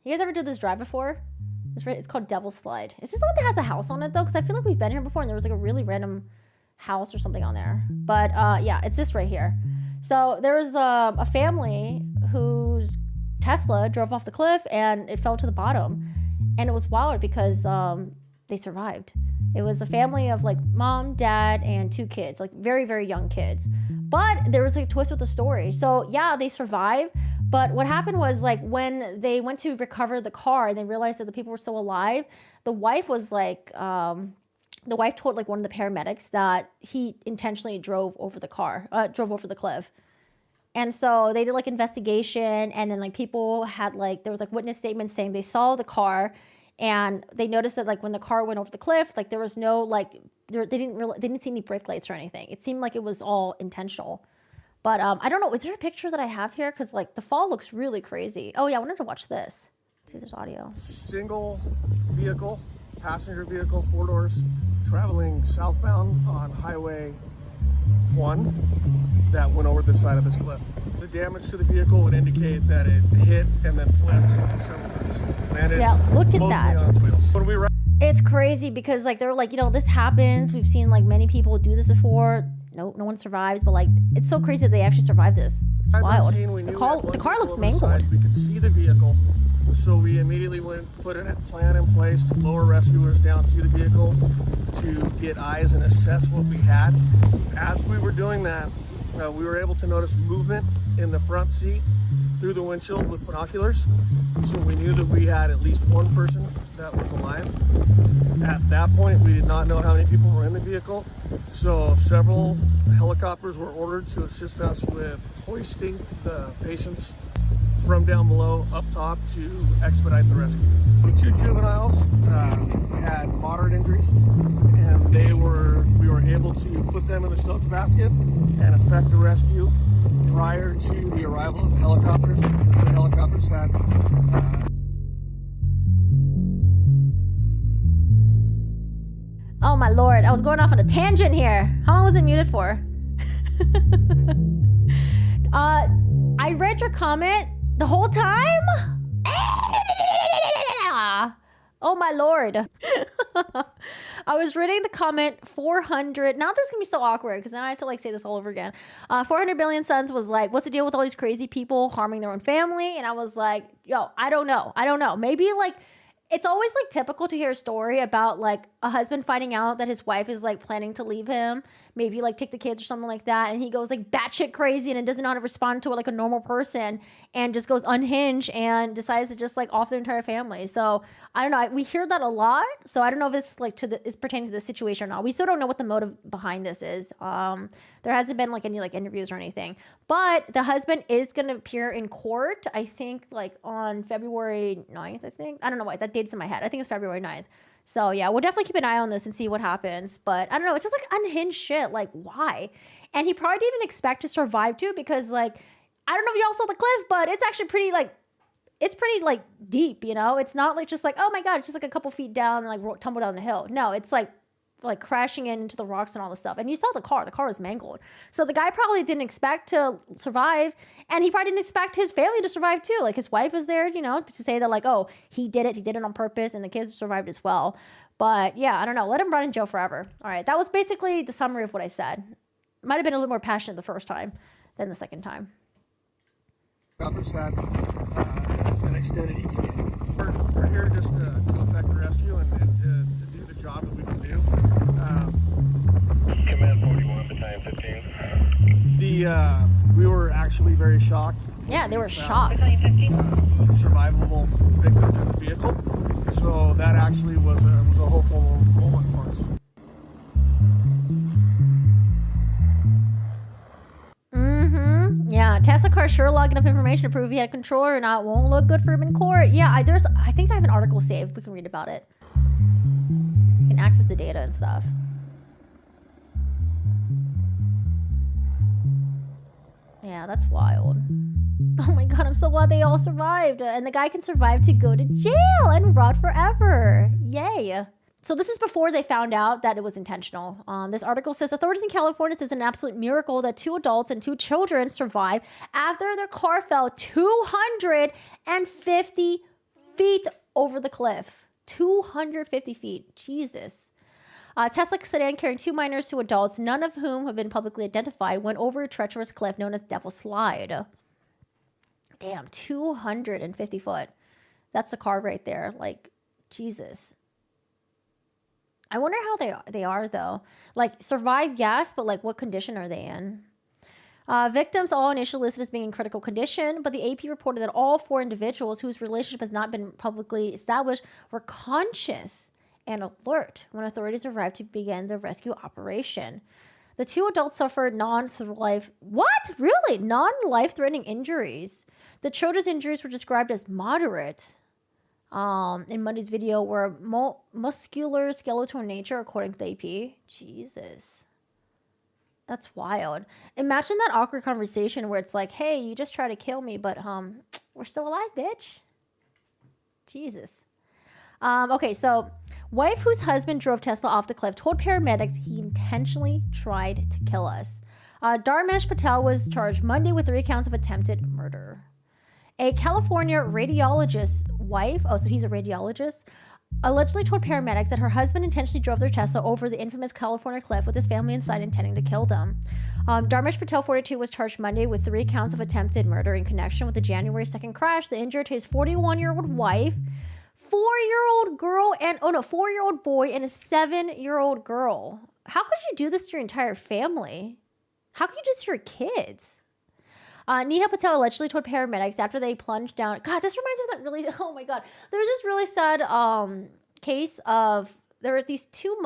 You guys ever do this drive before? It's called Devil's Slide. Is this the one that has a house on it though? Because I feel like we've been here before and there was like a really random house or something on there. But yeah, it's this right here. So there was a family whose Tesla drove off the cliff and it fell to the bottom. And it was wild because they survived. It was a family of like mom, dad, and 2 kids, like very, very young kids. But there was like a twist with the story. So yeah, they survived. But what happened was like when they went to recover the car and they realized that the people were still alive, the wife was like, the wife told like one of the paramedics that he intentionally drove over the cliff. And so they did like investigation and then like people had like, there was like witness statements saying they saw the car and they noticed that like when the car went over the cliff, like there was no like, they didn't see any brake lights or anything. It seemed like it was all intentional. But I don't know, is there a picture that I have here? Because like the fall looks really crazy. Oh yeah, I wanted to watch this. Let's see if there's audio. Single vehicle, passenger vehicle, 4 doors, traveling southbound on Highway 1 that went over the side of this cliff. The damage to the vehicle would indicate that it hit and then flipped several times. Landed look at mostly that. on its wheels. When we were It's crazy because like they're like, you know, this happens. We've seen like many people do this before. No one survives, but like it's so crazy that they actually survived this. It's wild. The car looks mangled. We could see the vehicle, so we immediately put a plan in place to lower rescuers down to the vehicle to get eyes and assess what we had. As we were doing that, we were able to notice movement in the front seat through the windshield with binoculars, so we knew that we had at least one person that was alive. At that point, we did not know how many people were in the vehicle, so several helicopters were ordered to assist us with hoisting the patients from down below up top to expedite the rescue. The 2 juveniles had moderate injuries, and we were able to put them in the Stokes basket and effect the rescue prior to the arrival of the helicopters, because the helicopters had Oh my lord, I was going off on a tangent here. How long was it muted for? I read your comment the whole time? Oh my lord. I was reading the comment 400. Now this is gonna be so awkward because now I have to like say this all over again. 400 billion suns was like, what's the deal with all these crazy people harming their own family? And I was like, yo, I don't know. Maybe like, it's always like typical to hear a story about like a husband finding out that his wife is like planning to leave him, maybe like take the kids or something like that. And he goes like batshit crazy and doesn't know how to respond to it like a normal person and just goes unhinged and decides to just like off their entire family. So I don't know. We hear that a lot. So I don't know if it's like it's pertaining to this situation or not. We still don't know what the motive behind this is. There hasn't been like any like interviews or anything, but the husband is going to appear in court. I think like on February 9th, I don't know why that date's in my head. I think it's February 9th. So yeah, we'll definitely keep an eye on this and see what happens. But I don't know. It's just like unhinged shit. Like why? And he probably didn't even expect to survive too, because like, I don't know if y'all saw the cliff, but it's actually pretty like, it's pretty like deep, you know? It's not like just like, oh my God, it's just like a couple feet down and like tumble down the hill. No, it's like crashing into the rocks and all this stuff. And you saw the car was mangled. So the guy probably didn't expect to survive, and he probably didn't expect his family to survive too. Like his wife was there, you know, to say that like, oh, he did it on purpose, and the kids survived as well. But yeah, I don't know. Let him rot in jail forever. All right. That was basically the summary of what I said. Might have been a little more passionate the first time than the second time. Helicopters had an extended ETA. We're here just to effect the rescue and to do the job that we can do. Command 41, battalion 15. We were actually very shocked. Yeah, they were shocked. Survivable victims in the vehicle. So that actually was a hopeful moment for us. Yeah, Tesla car sure logged enough information to prove he had control or not. Won't look good for him in court. Yeah, I think I have an article saved. We can read about it. You can access the data and stuff. Yeah, that's wild. Oh my God, I'm so glad they all survived. And the guy can survive to go to jail and rot forever. Yay. So this is before they found out that it was intentional. This article says authorities in California says an absolute miracle that 2 adults and 2 children survived after their car fell 250 feet over the cliff. 250 feet. Jesus. Tesla sedan carrying 2 minors, 2 adults, none of whom have been publicly identified, went over a treacherous cliff known as Devil's Slide. Damn, 250 foot. That's the car right there. Like, Jesus. I wonder how they are though. Like, survive, yes, but like, what condition are they in? Victims all initially listed as being in critical condition, but the AP reported that all 4 individuals whose relationship has not been publicly established were conscious and alert when authorities arrived to begin the rescue operation. The 2 adults suffered non-life-threatening injuries. The children's injuries were described as moderate. In Monday's video were muscular skeletal nature, according to the AP. Jesus. That's wild. Imagine that awkward conversation where it's like, hey, you just tried to kill me, but we're still alive, bitch. Jesus. Okay, so wife whose husband drove Tesla off the cliff told paramedics he intentionally tried to kill us. Dharmesh Patel was charged Monday with 3 counts of attempted murder. A California radiologist's wife, so he's a radiologist, allegedly told paramedics that her husband intentionally drove their Tesla over the infamous California cliff with his family inside, intending to kill them. Dharmesh Patel, 42, was charged Monday with 3 counts of attempted murder in connection with the January 2nd crash that injured his 41-year-old wife, 4-year-old girl, and 4-year-old boy and a 7-year-old girl. How could you do this to your entire family? How could you do this to your kids? Neha Patel allegedly told paramedics after they plunged down. God, this reminds me of that really. Oh my God, there was this really sad case of there were these two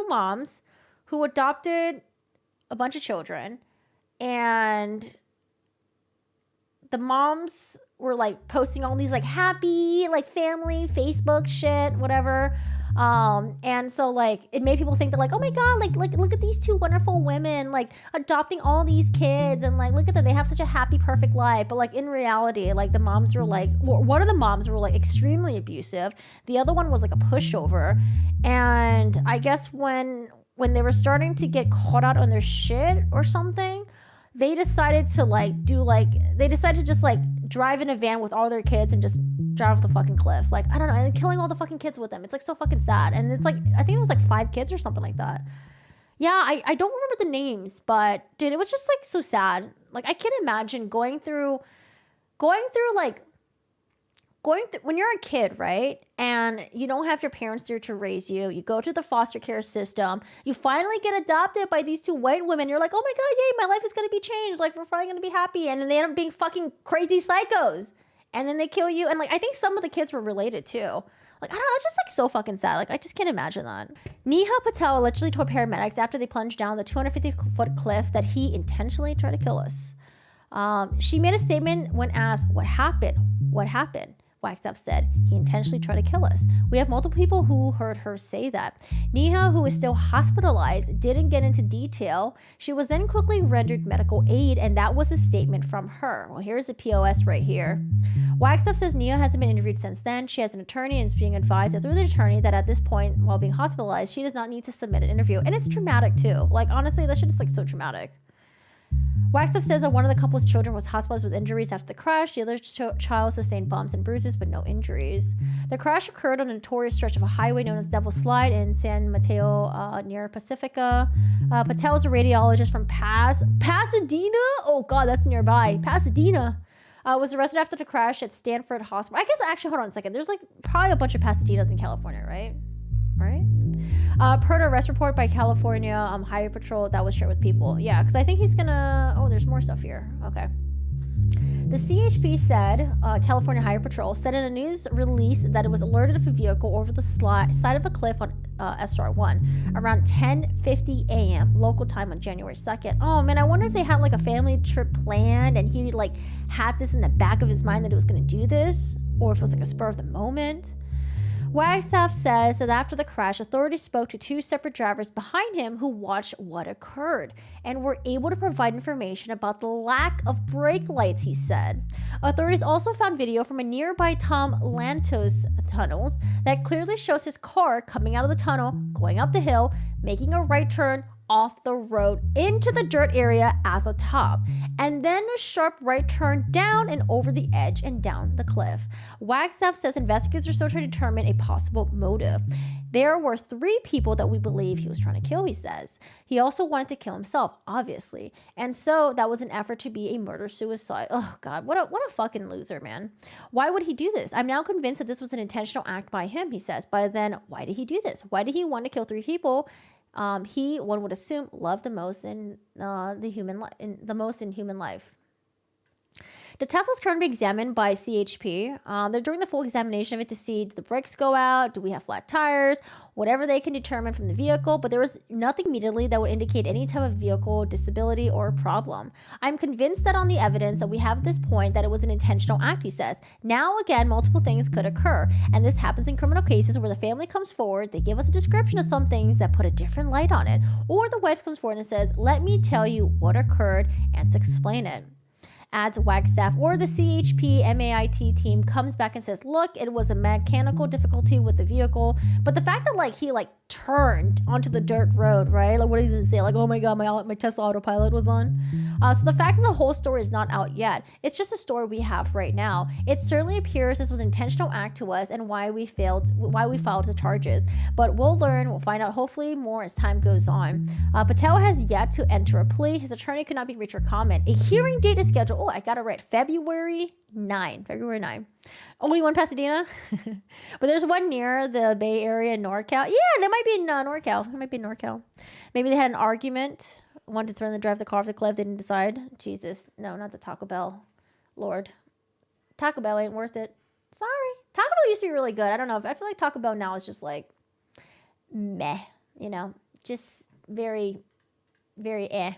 moms who adopted a bunch of children, and the moms were like posting all these like happy like family Facebook shit, whatever. And so like it made people think that like, oh my God, like look at these 2 wonderful women like adopting all these kids, and like look at them, they have such a happy perfect life. But like in reality, like the moms were like, one of the moms were like extremely abusive, the other one was like a pushover. And I guess when they were starting to get caught out on their shit or something, they decided to just like drive in a van with all their kids and just drive off the fucking cliff. Like, I don't know, and killing all the fucking kids with them. It's like so fucking sad. And it's like, I think it was like 5 kids or something like that. Yeah, I don't remember the names, but dude, it was just like so sad. Like, I can't imagine going through when you're a kid, right? And you don't have your parents there to raise you. You go to the foster care system. You finally get adopted by these 2 white women. You're like, oh my God, yay, my life is going to be changed. Like, we're finally going to be happy. And then they end up being fucking crazy psychos. And then they kill you. And like, I think some of the kids were related too. Like, I don't know, it's just like so fucking sad. Like, I just can't imagine that. Neha Patel allegedly told paramedics after they plunged down the 250-foot cliff that he intentionally tried to kill us. She made a statement when asked, what happened? What happened? Wagstaff said, he intentionally tried to kill us. We have multiple people who heard her say that. Neha, who is still hospitalized, didn't get into detail. She was then quickly rendered medical aid, and that was a statement from her. Well, here's the POS right here. Wagstaff says Neha hasn't been interviewed since then. She has an attorney and is being advised through the attorney that at this point, while being hospitalized, she does not need to submit an interview. And it's traumatic too. Like, honestly, that shit is like so traumatic. Wagstaff says that one of the couple's children was hospitalized with injuries after the crash. The other child sustained bumps and bruises, but no injuries. The crash occurred on a notorious stretch of a highway known as Devil's Slide in San Mateo near Pacifica. Patel is a radiologist from Pasadena. Oh God, that's nearby. Pasadena. Was arrested after the crash at Stanford Hospital. I guess actually, hold on a second. There's like probably a bunch of Pasadenas in California, right? Right? Per the arrest report by California Highway Patrol that was shared with people. Yeah, because I think he's gonna... Oh, there's more stuff here. Okay. The CHP said, California Highway Patrol, said in a news release that it was alerted of a vehicle over the side of a cliff on SR1 around 10:50 a.m. local time on January 2nd. Oh, man, I wonder if they had like a family trip planned and he like had this in the back of his mind that he was going to do this, or if it was like a spur of the moment. Wagstaff says that after the crash, authorities spoke to 2 separate drivers behind him who watched what occurred and were able to provide information about the lack of brake lights, he said. Authorities also found video from a nearby Tom Lantos tunnels that clearly shows his car coming out of the tunnel, going up the hill, making a right turn off the road into the dirt area at the top, and then a sharp right turn down and over the edge and down the cliff. Wagstaff says investigators are still trying to determine a possible motive. There were 3 people that we believe he was trying to kill, he says. He also wanted to kill himself, obviously. And so that was an effort to be a murder-suicide. Oh, God, what a fucking loser, man. Why would he do this? I'm now convinced that this was an intentional act by him, he says. But then, why did he do this? Why did he want to kill 3 people he, one would assume, loved the most in human life? The Tesla's currently being examined by CHP. They're doing the full examination of it to see, do the brakes go out? Do we have flat tires? Whatever they can determine from the vehicle, but there was nothing immediately that would indicate any type of vehicle disability or problem. I'm convinced that on the evidence that we have at this point that it was an intentional act, he says. Now, again, multiple things could occur, and this happens in criminal cases where the family comes forward, they give us a description of some things that put a different light on it, or the wife comes forward and says, let me tell you what occurred and to explain it. Adds Wagstaff, or the CHP MAIT team comes back and says, look, it was a mechanical difficulty with the vehicle. But the fact that he turned onto the dirt road, right? What does it say? Oh my God, my Tesla autopilot was on. So the fact that the whole story is not out yet, it's just a story we have right now. It certainly appears this was an intentional act to us and why we filed the charges. But we'll find out hopefully more as time goes on. Patel has yet to enter a plea. His attorney could not be reached for comment. A hearing date is scheduled. Oh, I got it right. February 9. Only one Pasadena. But there's one near the Bay Area, NorCal. Yeah, that might be in NorCal. It might be in NorCal. Maybe they had an argument. Wanted to drive the car off the cliff. They didn't decide. Jesus. No, not the Taco Bell. Lord. Taco Bell ain't worth it. Sorry. Taco Bell used to be really good. I don't know. I feel like Taco Bell now is just meh. Just very, very eh.